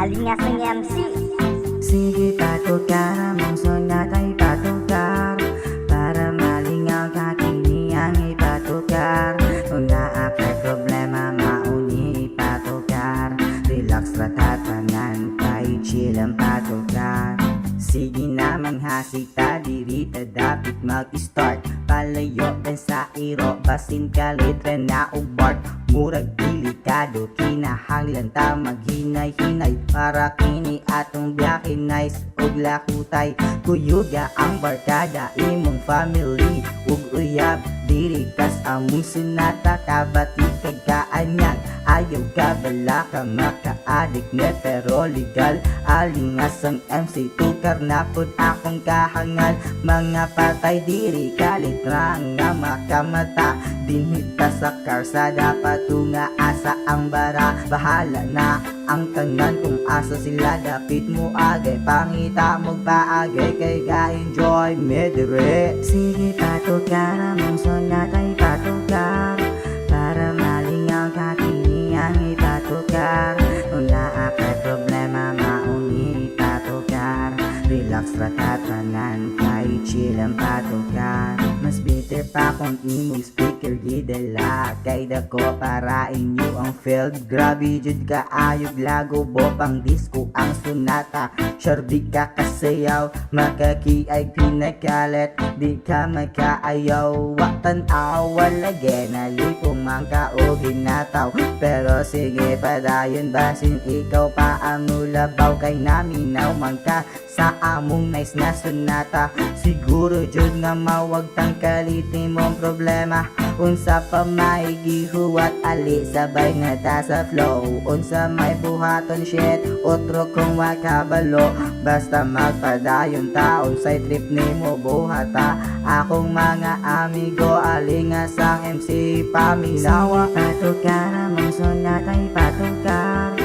Alingasang MC. Sige patukar, among sonata'y patukar, para malingaw kakiniang ipatukar. Kung naapay problema mauni ipatukar, relax ratatanan kay chill ang patukar. Sige namang hasita, dirita dapat mag-start. Palayo ben sa iro, basin ka letra na ubart. Murag delikado, kinahanglan ta maghinay-hinay, para kini atong biyahe nice ug lakutay. Kuyuga ang barkada, imong family ug uyab, diri kas among sinata, kabati kag kaanyag. Ayaw ka bala ka maka-addict ne pero legal. Alingasang MC tukar na pud akong kahangal. Mga patay diri kalitra nga makamata, dinhita sa karsada patunga asa ang bara. Bahala na ang tanan kung asa sila, dapit mo agay pangita mo paagay kay ga-enjoy me dire. Sige patukar, among sonata'y patukar, para malingaw kakini ang ipatukar. Kung naapay problema mauni ipatukar, relax ratatanan kay chill ang patukar. Mas bitter pa kung imong speaker gidala, kay dako para inyo ang field. Grabe jud ka ayog lago bopang disco ang sonata. Sure di ka kasayaw, makakiay pinakalit, di ka makaayaw. Waktan awal lagi nalipong mangka o ginataw. Pero sige padayon basin ikaw pa ang nulabaw, kay naminaw mangka sa among nice na sonata. Siguro jud nga mawag tangkalitin mong problema, unsa pa may gihuwat ali sabay nga ta sa flow. Unsa may buhaton shit otro kung wakabalo, basta magpadayon ta unsay trip nimo buhata. Akong mga amigo alingasang MC paminawa. Patukar, among sonata'y patukar,